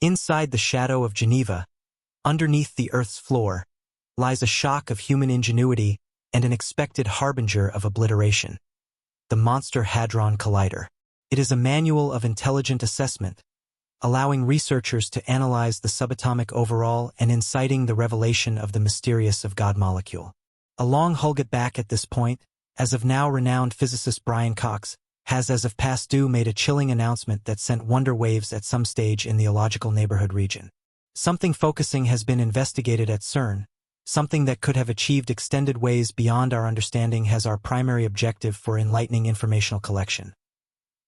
Inside the shadow of Geneva, underneath the Earth's floor, lies a shock of human ingenuity and an expected harbinger of obliteration. The Monster Hadron Collider. It is a manual of intelligent assessment, allowing researchers to analyze the subatomic overall and inciting the revelation of the mysterious of God molecule. A long hold back at this point, as of now renowned physicist Brian Cox has as of past due made a chilling announcement that sent wonder waves at some stage in the illogical neighborhood region. Something focusing has been investigated at CERN, something that could have achieved extended ways beyond our understanding has our primary objective for enlightening informational collection.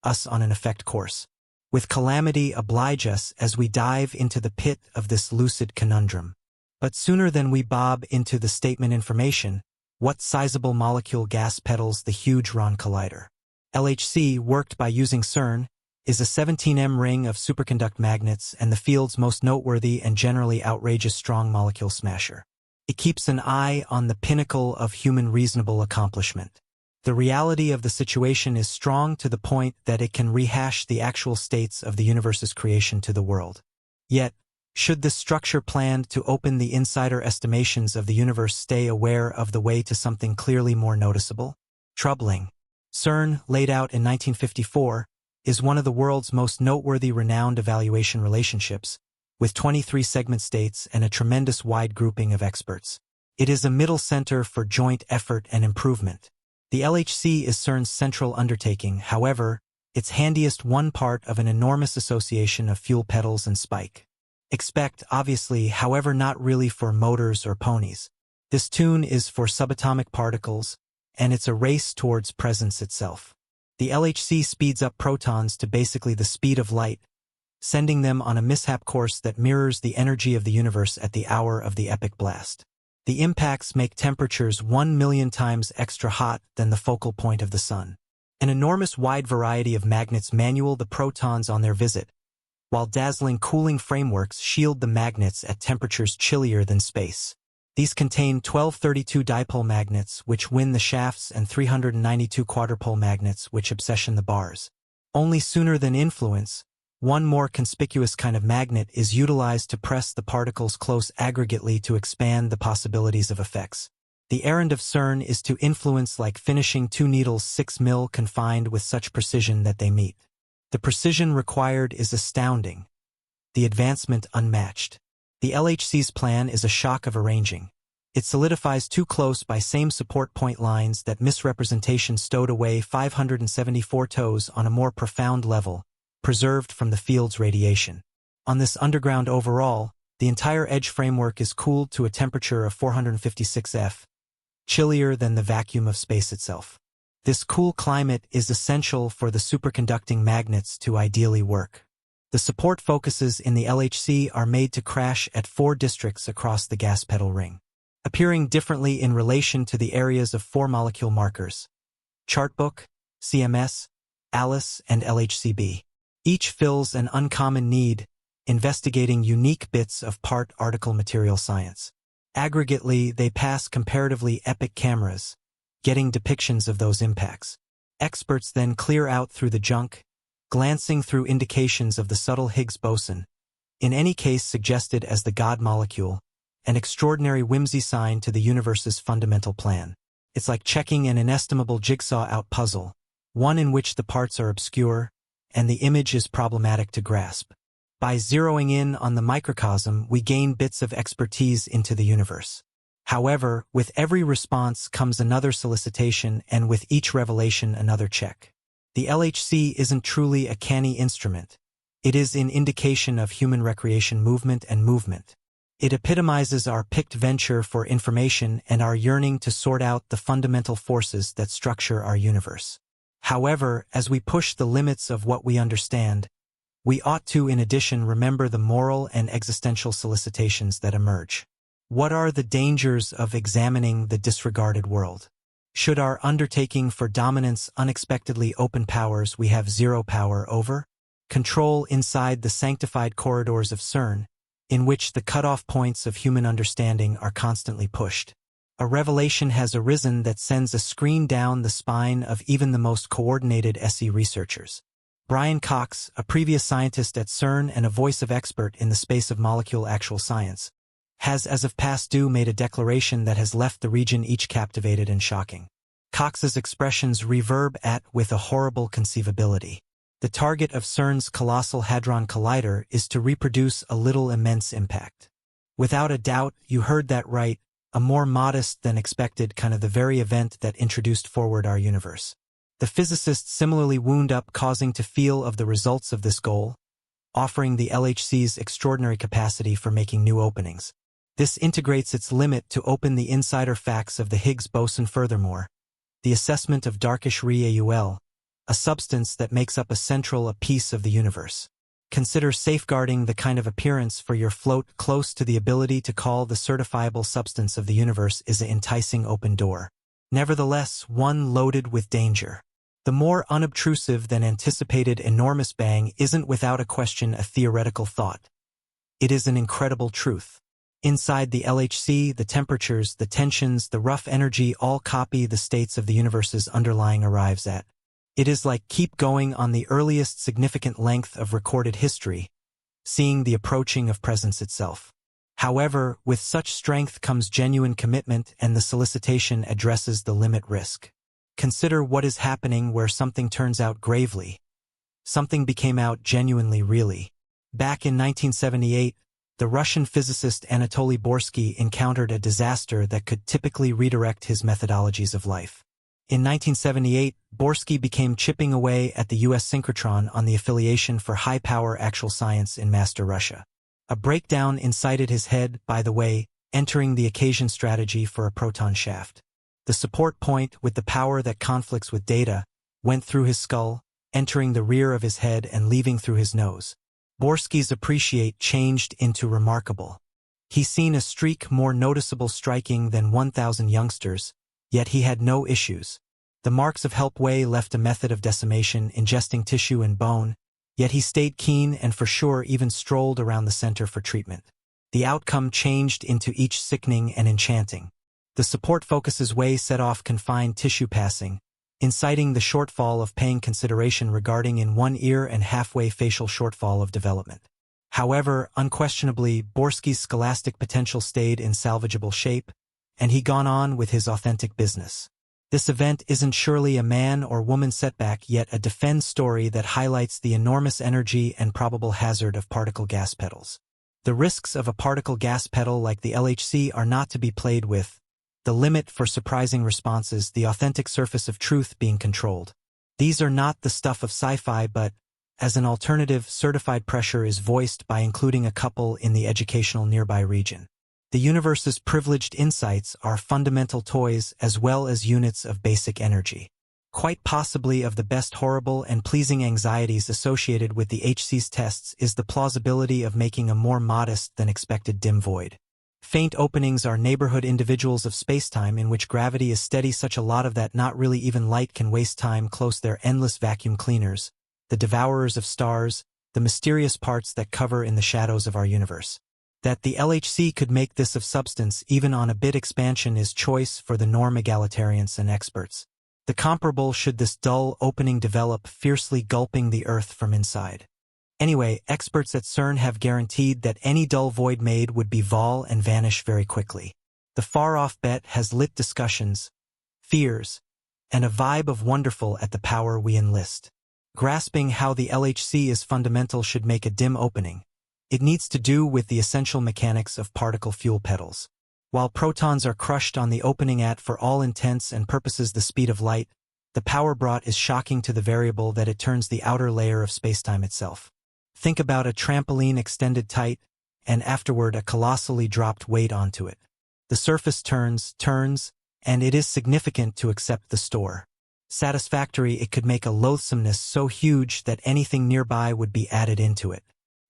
Us on an effect course. With calamity oblige us as we dive into the pit of this lucid conundrum. But sooner than we bob into the statement information, what sizable molecule gas pedals the huge Hadron Collider? LHC, worked by using CERN, is a 17M ring of superconduct magnets and the field's most noteworthy and generally outrageous strong molecule smasher. It keeps an eye on the pinnacle of human reasonable accomplishment. The reality of the situation is strong to the point that it can rehash the actual states of the universe's creation to the world. Yet, should this structure planned to open the insider estimations of the universe stay aware of the way to something clearly more noticeable? Troubling. CERN, laid out in 1954, is one of the world's most noteworthy renowned evaluation relationships, with 23 segment states and a tremendous wide grouping of experts. It is a middle center for joint effort and improvement. The LHC is CERN's central undertaking, however, its handiest one part of an enormous association of fuel pedals and spike. Expect, obviously, however not really for motors or ponies. This tune is for subatomic particles, and it's a race towards presence itself. The LHC speeds up protons to basically the speed of light, sending them on a mishap course that mirrors the energy of the universe at the hour of the epic blast. The impacts make temperatures 1 million times extra hot than the focal point of the sun. An enormous wide variety of magnets manual the protons on their visit, while dazzling cooling frameworks shield the magnets at temperatures chillier than space. These contain 1232 dipole magnets which win the shafts and 392 quadrupole magnets which obsession the bars. Only sooner than influence, one more conspicuous kind of magnet is utilized to press the particles close aggregately to expand the possibilities of effects. The errand of CERN is to influence like finishing two needles 6 mil confined with such precision that they meet. The precision required is astounding. The advancement unmatched. The LHC's plan is a shock of arranging. It solidifies too close by same support point lines that misrepresentation stowed away 574 toes on a more profound level, preserved from the field's radiation. On this underground overall, the entire edge framework is cooled to a temperature of 456 F, chillier than the vacuum of space itself. This cool climate is essential for the superconducting magnets to ideally work. The support focuses in the LHC are made to crash at 4 districts across the gas pedal ring, appearing differently in relation to the areas of 4 molecule markers: Chartbook, CMS, ALICE, and LHCb. Each fills an uncommon need, investigating unique bits of part-article material science. Aggregately, they pass comparatively epic cameras, getting depictions of those impacts. Experts then clear out through the junk, glancing through indications of the subtle Higgs boson, in any case suggested as the God molecule, an extraordinary whimsy sign to the universe's fundamental plan. It's like checking an inestimable jigsaw-out puzzle, one in which the parts are obscure, and the image is problematic to grasp. By zeroing in on the microcosm, we gain bits of expertise into the universe. However, with every response comes another solicitation, and with each revelation another check. The LHC isn't truly a canny instrument. It is an indication of human recreation movement and movement. It epitomizes our picked venture for information and our yearning to sort out the fundamental forces that structure our universe. However, as we push the limits of what we understand, we ought to in addition remember the moral and existential solicitations that emerge. What are the dangers of examining the disregarded world? Should our undertaking for dominance unexpectedly open powers we have zero power over? Control inside the sanctified corridors of CERN, in which the cutoff points of human understanding are constantly pushed. A revelation has arisen that sends a screen down the spine of even the most coordinated SE researchers. Brian Cox, a previous scientist at CERN and a voice of expert in the space of molecule actual science, has as of past due made a declaration that has left the region each captivated and shocking. Cox's expressions reverb at with a horrible conceivability. The target of CERN's Colossal Hadron Collider is to reproduce a little immense impact. Without a doubt, you heard that right, a more modest than expected kind of the very event that introduced forward our universe. The physicists similarly wound up causing to feel of the results of this goal, offering the LHC's extraordinary capacity for making new openings. This integrates its limit to open the insider facts of the Higgs boson furthermore, the assessment of darkish ReAUL, a substance that makes up a piece of the universe. Consider safeguarding the kind of appearance for your float close to the ability to call the certifiable substance of the universe is an enticing open door. Nevertheless, one loaded with danger. The more unobtrusive than anticipated enormous bang isn't without a question a theoretical thought. It is an incredible truth. Inside the LHC, the temperatures, the tensions, the rough energy all copy the states of the universe's underlying arrives at. It is like keep going on the earliest significant length of recorded history, seeing the approaching of presence itself. However, with such strength comes genuine commitment and the solicitation addresses the limit risk. Consider what is happening where something turns out gravely. Something became out genuinely really. Back in 1978, the Russian physicist Anatoly Borsky encountered a disaster that could typically redirect his methodologies of life. In 1978, Borsky became chipping away at the U.S. synchrotron on the affiliation for high-power actual science in Master Russia. A breakdown incited his head, by the way, entering the occasion strategy for a proton shaft. The support point, with the power that conflicts with data, went through his skull, entering the rear of his head and leaving through his nose. Borsky's appreciate changed into remarkable. He seen a streak more noticeable striking than 1,000 youngsters, yet he had no issues. The marks of Helpway left a method of decimation ingesting tissue and bone, yet he stayed keen and for sure even strolled around the center for treatment. The outcome changed into each sickening and enchanting. The support focus's way set off confined tissue passing, inciting the shortfall of paying consideration regarding in one ear and halfway facial shortfall of development. However, unquestionably, Borsky's scholastic potential stayed in salvageable shape, and he gone on with his authentic business. This event isn't surely a man or woman setback, yet a defense story that highlights the enormous energy and probable hazard of particle gas pedals. The risks of a particle gas pedal like the LHC are not to be played with. The limit for surprising responses, the authentic surface of truth being controlled. These are not the stuff of sci-fi, but, as an alternative, certified pressure is voiced by including a couple in the educational nearby region. The universe's privileged insights are fundamental toys as well as units of basic energy. Quite possibly of the best horrible and pleasing anxieties associated with the HC's tests is the plausibility of making a more modest than expected dim void. Faint openings are neighborhood individuals of spacetime in which gravity is steady such a lot of that not really even light can waste time close their endless vacuum cleaners, the devourers of stars, the mysterious parts that cover in the shadows of our universe. That the LHC could make this of substance even on a bit expansion is choice for the norm egalitarians and experts. The comparable should this dull opening develop fiercely gulping the Earth from inside. Anyway, experts at CERN have guaranteed that any dull void made would be vol and vanish very quickly. The far-off bet has lit discussions, fears, and a vibe of wonderful at the power we enlist. Grasping how the LHC is fundamental should make a dim opening. It needs to do with the essential mechanics of particle fuel pedals. While protons are crushed on the opening at for all intents and purposes the speed of light, the power brought is shocking to the variable that it turns the outer layer of spacetime itself. Think about a trampoline extended tight, and afterward a colossally dropped weight onto it. The surface turns, and it is significant to accept the store. Satisfactory it could make a loathsomeness so huge that anything nearby would be added into it.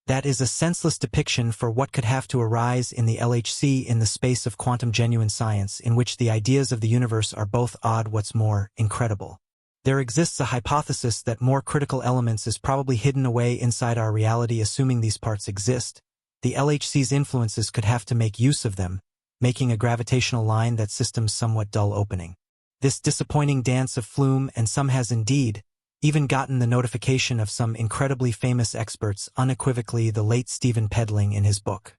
That is a senseless depiction for what could have to arise in the LHC in the space of quantum genuine science in which the ideas of the universe are both odd what's more, incredible. There exists a hypothesis that more critical elements is probably hidden away inside our reality. Assuming these parts exist, the LHC's influences could have to make use of them, making a gravitational line that system's somewhat dull opening. This disappointing dance of flume and some has indeed, even gotten the notification of some incredibly famous experts, unequivocally the late Stephen Pedling in his book.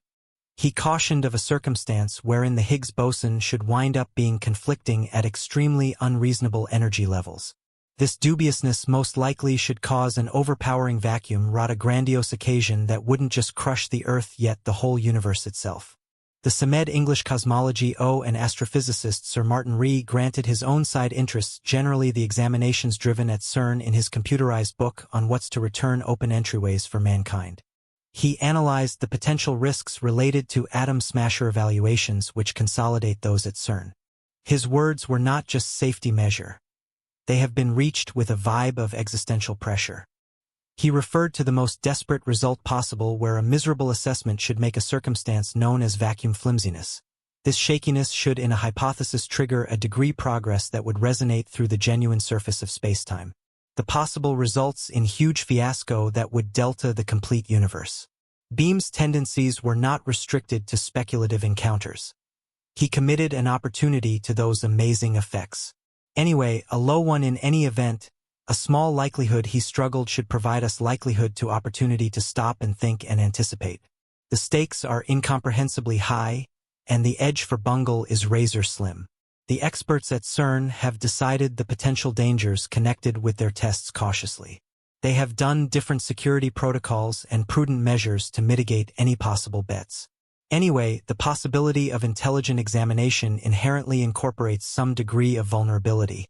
He cautioned of a circumstance wherein the Higgs boson should wind up being conflicting at extremely unreasonable energy levels. This dubiousness most likely should cause an overpowering vacuum, wrought a grandiose occasion that wouldn't just crush the Earth yet the whole universe itself. The CERN English cosmology and astrophysicist Sir Martin Rees granted his own side interests generally the examinations driven at CERN in his computerized book on what's to return open entryways for mankind. He analyzed the potential risks related to atom smasher evaluations which consolidate those at CERN. His words were not just safety measure. They have been reached with a vibe of existential pressure. He referred to the most desperate result possible where a miserable assessment should make a circumstance known as vacuum flimsiness. This shakiness should in a hypothesis trigger a degree progress that would resonate through the genuine surface of spacetime. The possible results in huge fiasco that would delta the complete universe. Beam's tendencies were not restricted to speculative encounters. He committed an opportunity to those amazing effects. Anyway, a low one in any event, a small likelihood he struggled should provide us likelihood to opportunity to stop and think and anticipate. The stakes are incomprehensibly high, and the edge for bungle is razor slim. The experts at CERN have decided the potential dangers connected with their tests cautiously. They have done different security protocols and prudent measures to mitigate any possible bets. Anyway, the possibility of intelligent examination inherently incorporates some degree of vulnerability,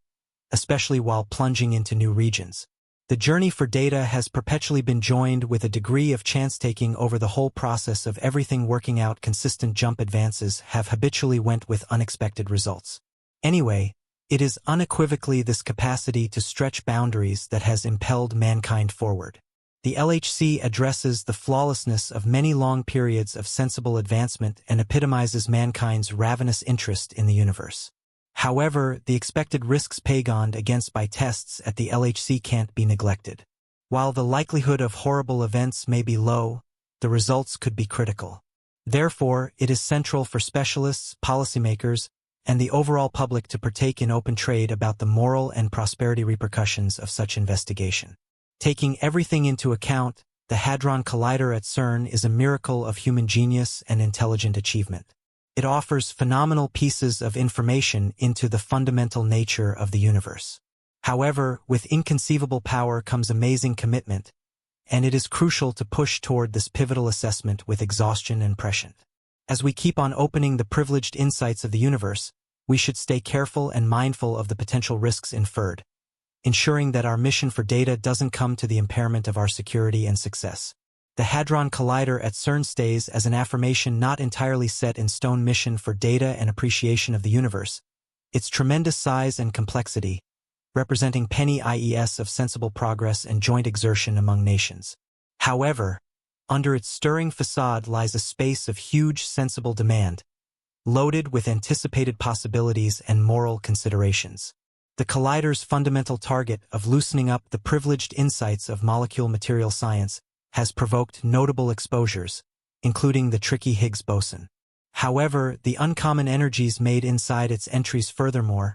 especially while plunging into new regions. The journey for data has perpetually been joined with a degree of chance-taking over the whole process of everything working out. Consistent jump advances have habitually went with unexpected results. Anyway, it is unequivocally this capacity to stretch boundaries that has impelled mankind forward. The LHC addresses the flawlessness of many long periods of sensible advancement and epitomizes mankind's ravenous interest in the universe. However, the expected risks pagoned against by tests at the LHC can't be neglected. While the likelihood of horrible events may be low, the results could be critical. Therefore, it is central for specialists, policymakers, and the overall public to partake in open trade about the moral and prosperity repercussions of such investigation. Taking everything into account, the Hadron Collider at CERN is a miracle of human genius and intelligent achievement. It offers phenomenal pieces of information into the fundamental nature of the universe. However, with inconceivable power comes amazing commitment, and it is crucial to push toward this pivotal assessment with exhaustion and prescience. As we keep on opening the privileged insights of the universe, we should stay careful and mindful of the potential risks inferred, ensuring that our mission for data doesn't come to the impairment of our security and success. The Hadron Collider at CERN stays as an affirmation not entirely set in stone mission for data and appreciation of the universe, its tremendous size and complexity, representing penny IES of sensible progress and joint exertion among nations. However, under its stirring facade lies a space of huge sensible demand, loaded with anticipated possibilities and moral considerations. The Collider's fundamental target of loosening up the privileged insights of molecule material science has provoked notable exposures, including the tricky Higgs boson. However, the uncommon energies made inside its entries furthermore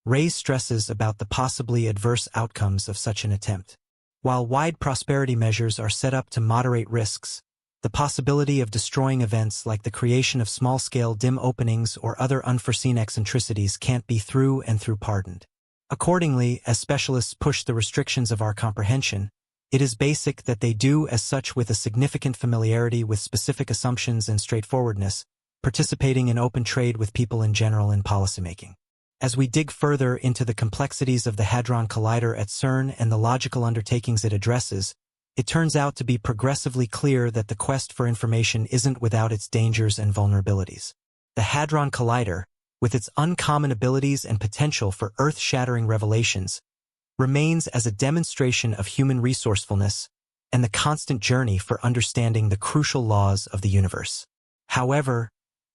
raise stresses about the possibly adverse outcomes of such an attempt. While wide prosperity measures are set up to moderate risks, the possibility of destroying events like the creation of small-scale dim openings or other unforeseen eccentricities can't be through and through pardoned. Accordingly, as specialists push the restrictions of our comprehension, it is basic that they do as such with a significant familiarity with specific assumptions and straightforwardness, participating in open trade with people in general in policymaking. As we dig further into the complexities of the Hadron Collider at CERN and the logical undertakings it addresses, it turns out to be progressively clear that the quest for information isn't without its dangers and vulnerabilities. The Hadron Collider, with its uncommon abilities and potential for earth-shattering revelations, remains as a demonstration of human resourcefulness and the constant journey for understanding the crucial laws of the universe. However,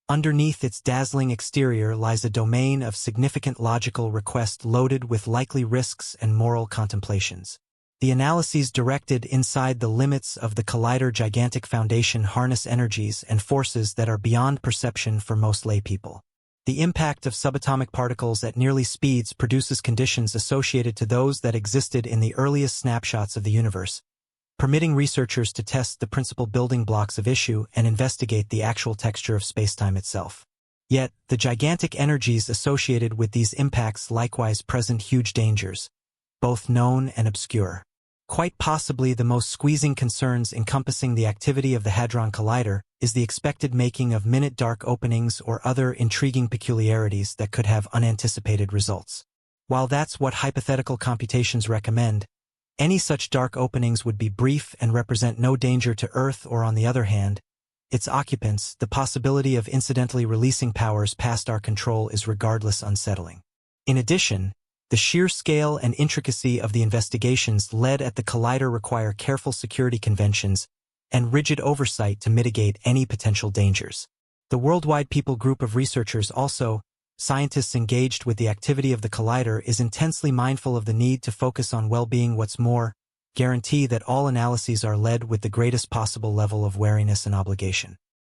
underneath its dazzling exterior lies a domain of significant logical request loaded with likely risks and moral contemplations. The analyses directed inside the limits of the Collider gigantic foundation harness energies and forces that are beyond perception for most laypeople. The impact of subatomic particles at nearly speeds produces conditions associated to those that existed in the earliest snapshots of the universe, permitting researchers to test the principal building blocks of issue and investigate the actual texture of spacetime itself. Yet, the gigantic energies associated with these impacts likewise present huge dangers, both known and obscure. Quite possibly the most squeezing concerns encompassing the activity of the Hadron Collider is the expected making of minute dark openings or other intriguing peculiarities that could have unanticipated results. While that's what hypothetical computations recommend, any such dark openings would be brief and represent no danger to Earth, or on the other hand, its occupants, the possibility of incidentally releasing powers past our control is regardless unsettling. In addition, the sheer scale and intricacy of the investigations led at the collider require careful security conventions and rigid oversight to mitigate any potential dangers. The Worldwide People Group of researchers also, scientists engaged with the activity of the collider, is intensely mindful of the need to focus on well-being. What's more, guarantee that all analyses are led with the greatest possible level of wariness and obligation.